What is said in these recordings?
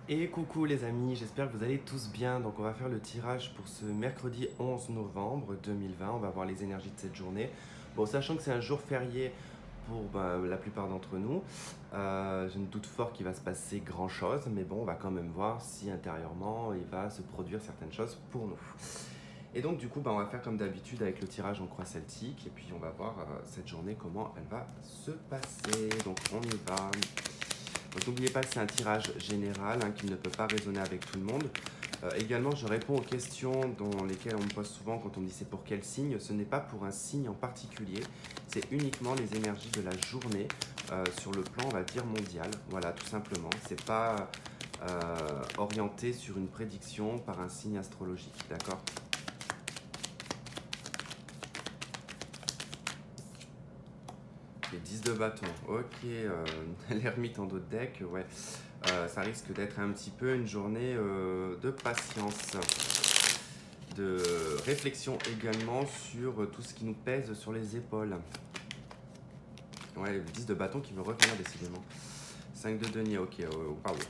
Et coucou les amis, j'espère que vous allez tous bien. Donc on va faire le tirage pour ce mercredi 11 novembre 2020. On va voir les énergies de cette journée. Bon, sachant que c'est un jour férié pour la plupart d'entre nous, je ne doute fort qu'il va se passer grand chose, mais bon, on va quand même voir si intérieurement il va se produire certaines choses pour nous. Et donc du coup, on va faire comme d'habitude avec le tirage en croix celtique, et puis on va voir cette journée comment elle va se passer. Donc on y va. Donc n'oubliez pas que c'est un tirage général qui ne peut pas résonner avec tout le monde. Également, je réponds aux questions dans lesquelles on me pose souvent quand on me dit c'est pour quel signe. Ce n'est pas pour un signe en particulier, c'est uniquement les énergies de la journée sur le plan, on va dire, mondial. Voilà, tout simplement. C'est pas orienté sur une prédiction par un signe astrologique, d'accord? Les 10 de bâton, ok, l'ermite en dos de deck, ouais, ça risque d'être un petit peu une journée de patience, de réflexion également sur tout ce qui nous pèse sur les épaules. Ouais, le 10 de bâton qui veut revenir décidément. 5 de denier, ok, pardon.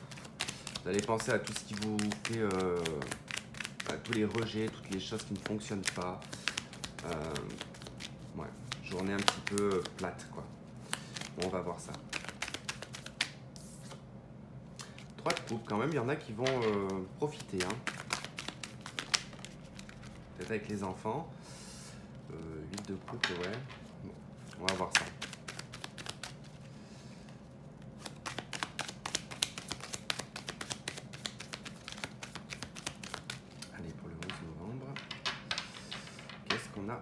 Vous allez penser à tout ce qui vous fait, à tous les rejets, toutes les choses qui ne fonctionnent pas. Ouais, journée un petit peu plate, quoi. Bon, on va voir ça. 3 de coupe, quand même, il y en a qui vont profiter. Peut-être avec les enfants. 8 de coupe, ouais. Bon, on va voir ça. Allez, pour le 11 novembre. Qu'est-ce qu'on a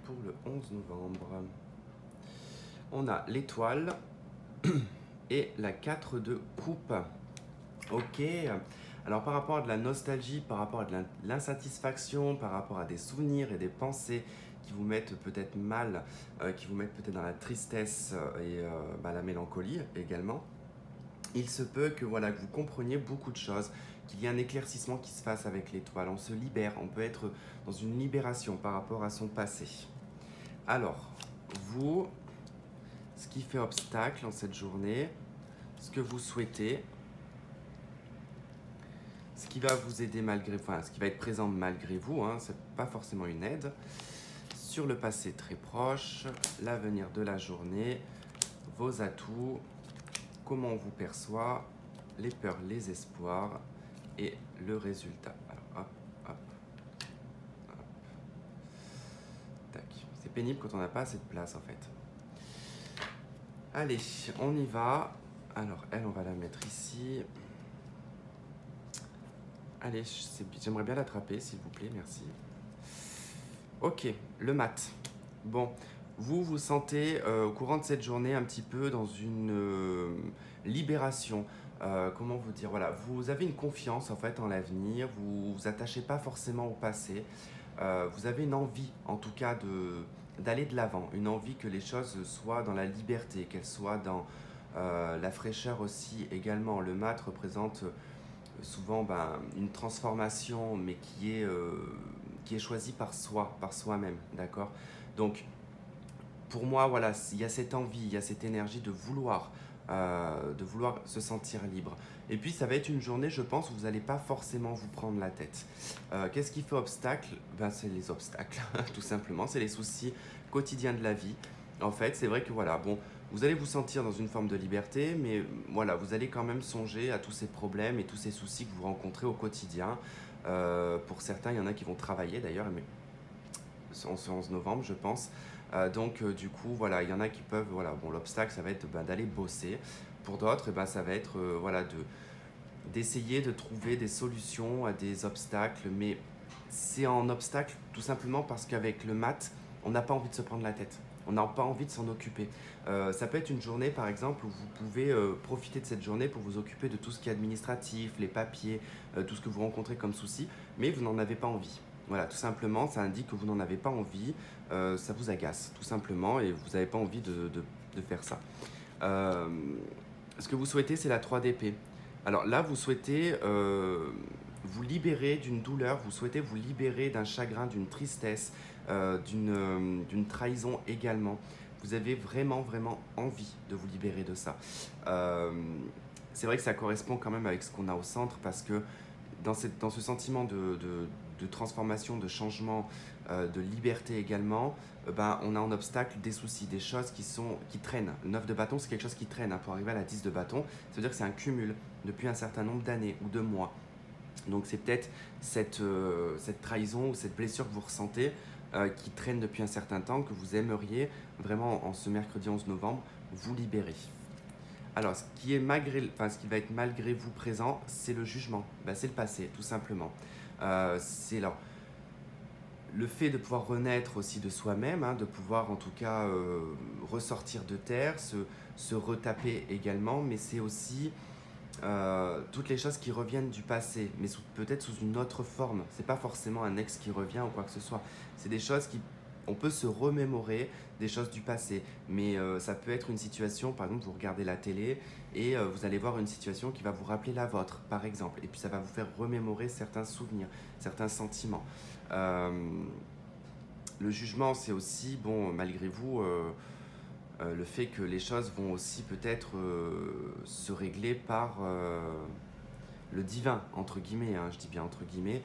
pour le 11 novembre? On a l'étoile et la 4 de coupe. Ok. Alors par rapport à de la nostalgie, par rapport à de l'insatisfaction, par rapport à des souvenirs et des pensées qui vous mettent peut-être mal, qui vous mettent peut-être dans la tristesse et la mélancolie également, il se peut que, voilà, que vous compreniez beaucoup de choses, qu'il y ait un éclaircissement qui se fasse avec l'étoile. On se libère, on peut être dans une libération par rapport à son passé. Alors, vous, ce qui fait obstacle en cette journée, ce que vous souhaitez, ce qui va vous aider malgré, ce qui va être présent malgré vous, c'est pas forcément une aide, sur le passé très proche, l'avenir de la journée, vos atouts, comment on vous perçoit, les peurs, les espoirs et le résultat. Alors hop. Tac. C'est pénible quand on n'a pas assez de place en fait. Allez, on y va. Alors elle, on va la mettre ici. Allez, j'aimerais bien l'attraper, s'il vous plaît, merci. Ok, le mat. Bon, vous vous sentez au courant de cette journée un petit peu dans une libération. Comment vous dire? Voilà, vous avez une confiance en fait en l'avenir, vous vous attachez pas forcément au passé. Vous avez une envie, en tout cas, d'aller de l'avant, une envie que les choses soient dans la liberté, qu'elles soient dans la fraîcheur aussi également. Le mat représente souvent une transformation, mais qui est choisie par soi, par soi-même, d'accord? Donc, pour moi, voilà, il y a cette envie, il y a cette énergie de vouloir se sentir libre. Et puis, ça va être une journée, je pense, où vous n'allez pas forcément vous prendre la tête. Qu'est-ce qui fait obstacle? C'est les obstacles, tout simplement. C'est les soucis quotidiens de la vie. En fait, c'est vrai que voilà, bon, vous allez vous sentir dans une forme de liberté, mais voilà, vous allez quand même songer à tous ces problèmes et tous ces soucis que vous rencontrez au quotidien. Pour certains, il y en a qui vont travailler d'ailleurs, mais en ce 11 novembre, je pense. Du coup, voilà, il y en a qui peuvent, voilà, bon, l'obstacle, ça va être d'aller bosser. Pour d'autres, ça va être, voilà, d'essayer de trouver des solutions à des obstacles, mais c'est un obstacle tout simplement parce qu'avec le mat, on n'a pas envie de se prendre la tête. On n'a pas envie de s'en occuper. Ça peut être une journée, par exemple, où vous pouvez profiter de cette journée pour vous occuper de tout ce qui est administratif, les papiers, tout ce que vous rencontrez comme souci, mais vous n'en avez pas envie. Voilà, tout simplement, ça indique que vous n'en avez pas envie, ça vous agace, tout simplement, et vous n'avez pas envie de faire ça. Ce que vous souhaitez, c'est la 3 d'épée. Alors là, vous souhaitez vous libérer d'une douleur, vous souhaitez vous libérer d'un chagrin, d'une tristesse, d'une trahison également. Vous avez vraiment, vraiment envie de vous libérer de ça. c'est vrai que ça correspond quand même avec ce qu'on a au centre parce que dans ce sentiment de transformation, de changement, de liberté également, ben, on a en obstacle des soucis, des choses qui traînent. Le 9 de bâton, c'est quelque chose qui traîne, hein, pour arriver à la 10 de bâton. Ça veut dire que c'est un cumul depuis un certain nombre d'années ou de mois. Donc c'est peut-être cette trahison ou cette blessure que vous ressentez qui traîne depuis un certain temps, que vous aimeriez vraiment en ce mercredi 11 novembre vous libérer. Alors, ce qui va être malgré vous présent, c'est le jugement. Ben, c'est le passé, tout simplement. C'est le fait de pouvoir renaître aussi de soi-même, hein, de pouvoir en tout cas ressortir de terre, se retaper également, mais c'est aussi toutes les choses qui reviennent du passé, mais peut-être sous une autre forme. C'est pas forcément un ex qui revient ou quoi que ce soit. C'est des choses on peut se remémorer des choses du passé, mais ça peut être une situation, par exemple, vous regardez la télé et vous allez voir une situation qui va vous rappeler la vôtre, par exemple, et puis ça va vous faire remémorer certains souvenirs, certains sentiments. Le jugement, c'est aussi, bon, malgré vous, le fait que les choses vont aussi peut-être se régler par le divin, entre guillemets, hein, je dis bien entre guillemets,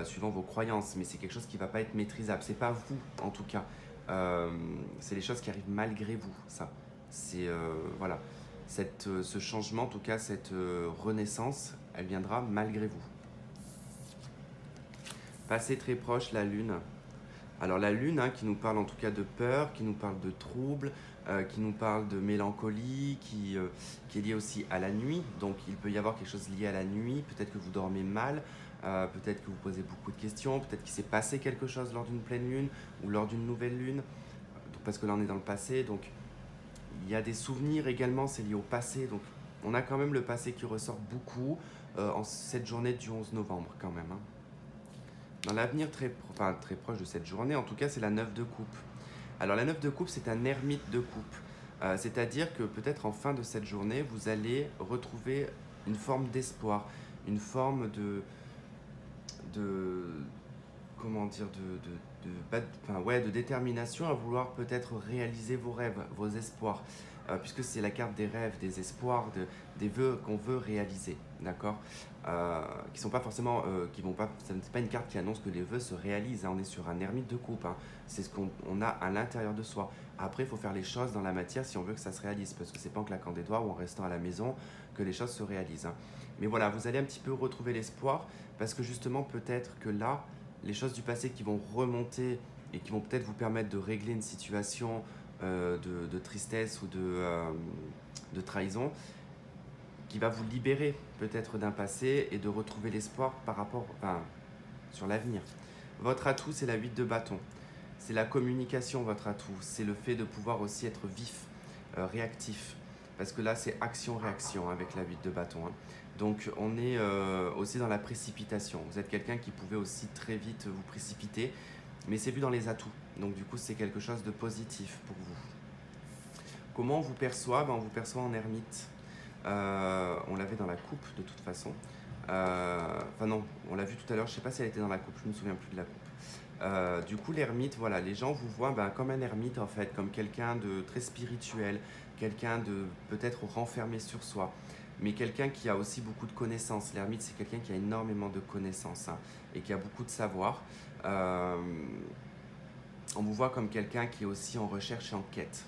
suivant vos croyances, mais c'est quelque chose qui ne va pas être maîtrisable. C'est pas vous, en tout cas. C'est les choses qui arrivent malgré vous, ça. C'est, voilà. Ce changement, en tout cas, cette renaissance, elle viendra malgré vous. Passé très proche, la lune. Alors la lune, hein, qui nous parle en tout cas de peur, qui nous parle de troubles, qui nous parle de mélancolie, qui est liée aussi à la nuit. Donc il peut y avoir quelque chose lié à la nuit, peut-être que vous dormez mal, peut-être que vous posez beaucoup de questions, peut-être qu'il s'est passé quelque chose lors d'une pleine lune ou lors d'une nouvelle lune, donc, parce que là on est dans le passé, donc il y a des souvenirs également, c'est lié au passé, donc on a quand même le passé qui ressort beaucoup en cette journée du 11 novembre quand même, hein. Dans l'avenir très proche de cette journée, en tout cas, c'est la 9 de coupe. Alors la 9 de coupe, c'est un ermite de coupe. C'est-à-dire que peut-être en fin de cette journée, vous allez retrouver une forme d'espoir, une forme de comment dire, de détermination à vouloir peut-être réaliser vos rêves, vos espoirs, puisque c'est la carte des rêves, des espoirs, des vœux qu'on veut réaliser, d'accord, qui sont pas forcément, qui vont pas, ça n'est pas une carte qui annonce que les vœux se réalisent, hein, on est sur un ermite de coupe, hein, c'est ce qu'on a à l'intérieur de soi. Après, il faut faire les choses dans la matière si on veut que ça se réalise, parce que c'est pas en claquant des doigts ou en restant à la maison que les choses se réalisent, hein. Mais voilà, vous allez un petit peu retrouver l'espoir, parce que justement, peut-être que là, les choses du passé qui vont remonter et qui vont peut-être vous permettre de régler une situation de tristesse ou de trahison, qui va vous libérer peut-être d'un passé et de retrouver l'espoir sur l'avenir. Votre atout, c'est la 8 de bâton. C'est la communication, votre atout. C'est le fait de pouvoir aussi être vif, réactif. Parce que là, c'est action-réaction avec la 8 de bâton, hein. Donc, on est aussi dans la précipitation. Vous êtes quelqu'un qui pouvait aussi très vite vous précipiter, mais c'est vu dans les atouts. Donc, du coup, c'est quelque chose de positif pour vous. Comment on vous perçoit? On vous perçoit en ermite. On l'avait dans la coupe, de toute façon. Enfin non, on l'a vu tout à l'heure. Je ne sais pas si elle était dans la coupe, je ne me souviens plus de la coupe. Du coup, l'ermite, voilà, les gens vous voient comme un ermite, en fait, comme quelqu'un de très spirituel, quelqu'un de peut-être renfermé sur soi, mais quelqu'un qui a aussi beaucoup de connaissances. L'ermite, c'est quelqu'un qui a énormément de connaissances, hein, et qui a beaucoup de savoir. On vous voit comme quelqu'un qui est aussi en recherche et en quête.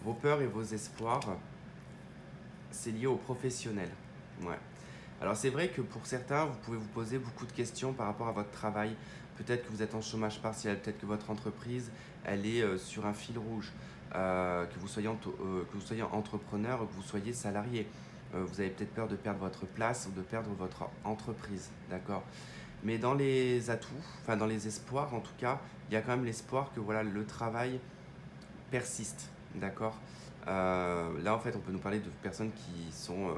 Vos peurs et vos espoirs, c'est lié au professionnel. Ouais. Alors c'est vrai que pour certains, vous pouvez vous poser beaucoup de questions par rapport à votre travail. Peut-être que vous êtes en chômage partiel, peut-être que votre entreprise, elle est sur un fil rouge, que vous soyez entrepreneur ou que vous soyez salarié. Vous avez peut-être peur de perdre votre place ou de perdre votre entreprise, d'accord? Mais dans les atouts, enfin dans les espoirs en tout cas, il y a quand même l'espoir que voilà, le travail persiste, d'accord? Là en fait on peut nous parler de personnes qui sont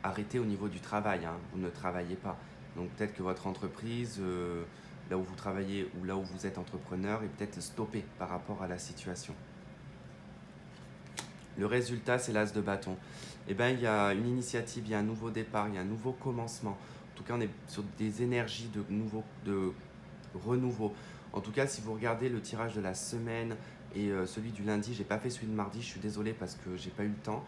arrêtées au niveau du travail, hein. Vous ne travaillez pas. Donc peut-être que votre entreprise, là où vous travaillez ou là où vous êtes entrepreneur, est peut-être stoppée par rapport à la situation. Le résultat, c'est l'as de bâton. Eh bien, il y a une initiative, il y a un nouveau départ, il y a un nouveau commencement. En tout cas, on est sur des énergies de renouveau. En tout cas, si vous regardez le tirage de la semaine Et celui du lundi, j'ai pas fait celui de mardi, je suis désolé parce que j'ai pas eu le temps.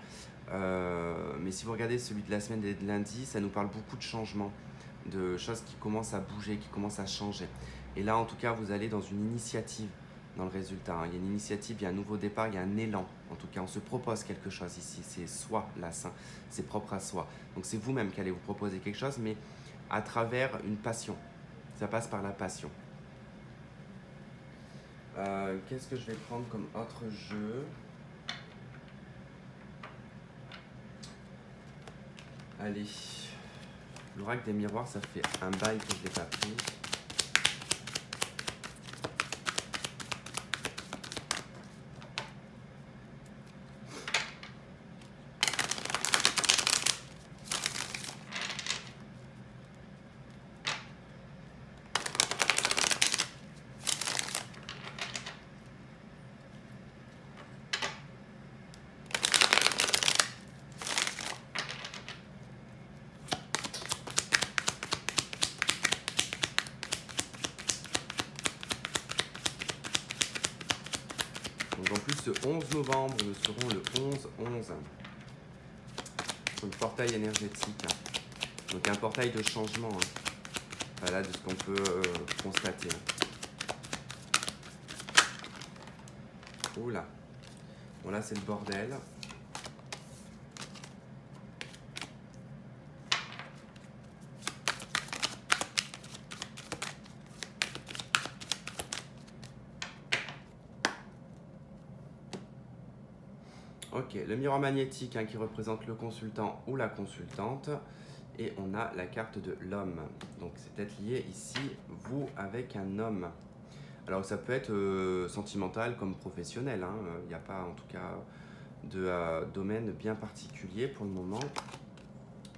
Mais si vous regardez celui de la semaine et de lundi, ça nous parle beaucoup de changements, de choses qui commencent à bouger, qui commencent à changer. Et là, en tout cas, vous allez dans une initiative dans le résultat, hein. Il y a une initiative, il y a un nouveau départ, il y a un élan. En tout cas, on se propose quelque chose ici. C'est soi, là, c'est propre à soi. Donc c'est vous-même qui allez vous proposer quelque chose, mais à travers une passion. Ça passe par la passion. Qu'est-ce que je vais prendre comme autre jeu? Allez, l'oracle des miroirs, ça fait un bail que je ne l'ai pas pris. Donc en plus, ce 11 novembre, nous serons le 11-11. Un portail énergétique. Donc un portail de changement. Voilà de ce qu'on peut constater. Oula. Bon là c'est le bordel. Ok, le miroir magnétique qui représente le consultant ou la consultante. Et on a la carte de l'homme. Donc c'est peut-être lié ici, vous avec un homme. Alors ça peut être sentimental comme professionnel. Il n'y a pas en tout cas de domaine bien particulier pour le moment.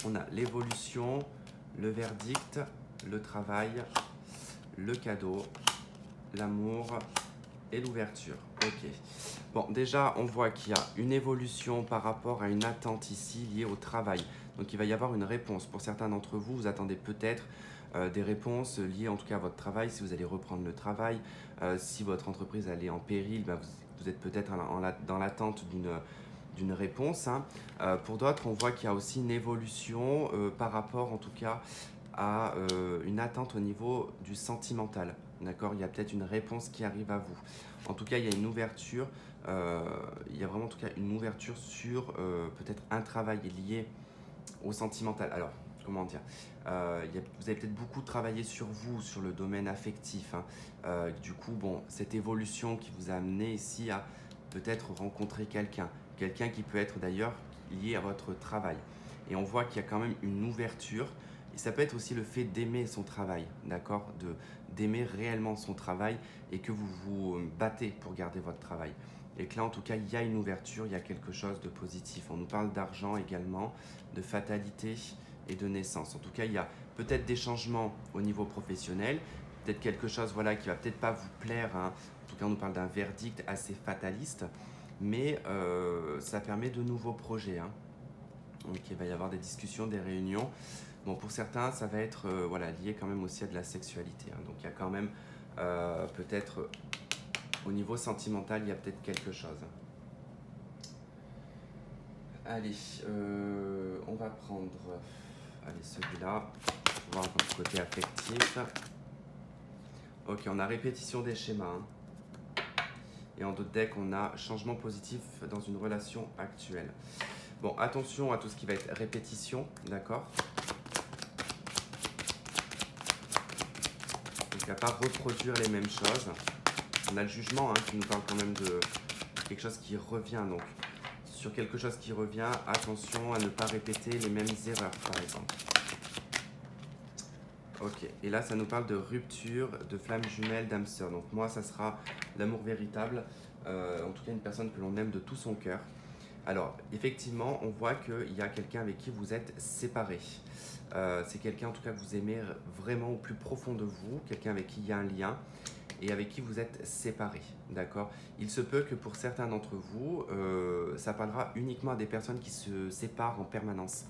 On a l'évolution, le verdict, le travail, le cadeau, l'amour et l'ouverture. Ok. Bon, déjà, on voit qu'il y a une évolution par rapport à une attente ici liée au travail. Donc, il va y avoir une réponse. Pour certains d'entre vous, vous attendez peut-être des réponses liées en tout cas à votre travail, si vous allez reprendre le travail, si votre entreprise elle est en péril, vous êtes peut-être dans l'attente d'une réponse. Pour d'autres, on voit qu'il y a aussi une évolution par rapport en tout cas à une attente au niveau du sentimental. D'accord, il y a peut-être une réponse qui arrive à vous. En tout cas, il y a une ouverture. Il y a vraiment en tout cas une ouverture sur peut-être un travail lié au sentimental. Alors, comment dire, vous avez peut-être beaucoup travaillé sur vous, sur le domaine affectif. Du coup, bon, cette évolution qui vous a amené ici à peut-être rencontrer quelqu'un qui peut être d'ailleurs lié à votre travail. Et on voit qu'il y a quand même une ouverture. Et ça peut être aussi le fait d'aimer son travail, d'accord, d'aimer réellement son travail et que vous vous battez pour garder votre travail. Et que là, en tout cas, il y a une ouverture, il y a quelque chose de positif. On nous parle d'argent également, de fatalité et de naissance. En tout cas, il y a peut-être des changements au niveau professionnel, peut-être quelque chose voilà, qui ne va peut-être pas vous plaire. En tout cas, on nous parle d'un verdict assez fataliste, mais ça permet de nouveaux projets. Donc, il va y avoir des discussions, des réunions. Bon, pour certains, ça va être voilà, lié quand même aussi à de la sexualité. Donc, il y a quand même peut-être au niveau sentimental, il y a peut-être quelque chose. Allez, on va prendre celui-là pour voir le côté affectif. Ok, on a répétition des schémas. Et en d'autres decks, on a changement positif dans une relation actuelle. Bon, attention à tout ce qui va être répétition, d'accord? Donc, à pas reproduire les mêmes choses. On a le jugement qui nous parle quand même de quelque chose qui revient. Donc, sur quelque chose qui revient, attention à ne pas répéter les mêmes erreurs, par exemple. Ok, et là, ça nous parle de rupture, de flamme jumelle, d'âme sœur. Donc, moi, ça sera l'amour véritable, en tout cas, une personne que l'on aime de tout son cœur. Alors, effectivement, on voit qu'il y a quelqu'un avec qui vous êtes séparés. C'est quelqu'un, en tout cas, que vous aimez vraiment au plus profond de vous, quelqu'un avec qui il y a un lien et avec qui vous êtes séparés, d'accord? Il se peut que pour certains d'entre vous, ça parlera uniquement à des personnes qui se séparent en permanence.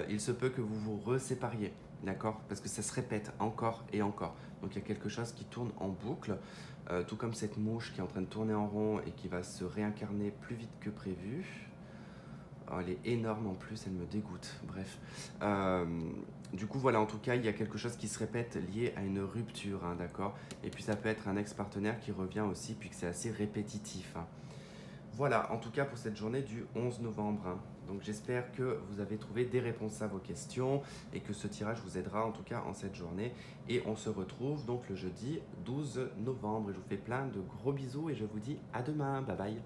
Il se peut que vous vous resépariez, d'accord? Parce que ça se répète encore et encore. Donc il y a quelque chose qui tourne en boucle. tout comme cette mouche qui est en train de tourner en rond et qui va se réincarner plus vite que prévu. Oh, elle est énorme en plus, elle me dégoûte. Bref. Du coup, voilà, en tout cas, il y a quelque chose qui se répète lié à une rupture, hein, d'accord. Et puis ça peut être un ex-partenaire qui revient aussi, puis que c'est assez répétitif, hein. Voilà, en tout cas pour cette journée du 11 novembre, hein. Donc j'espère que vous avez trouvé des réponses à vos questions et que ce tirage vous aidera en tout cas en cette journée. Et on se retrouve donc le jeudi 12 novembre. Je vous fais plein de gros bisous et je vous dis à demain. Bye bye.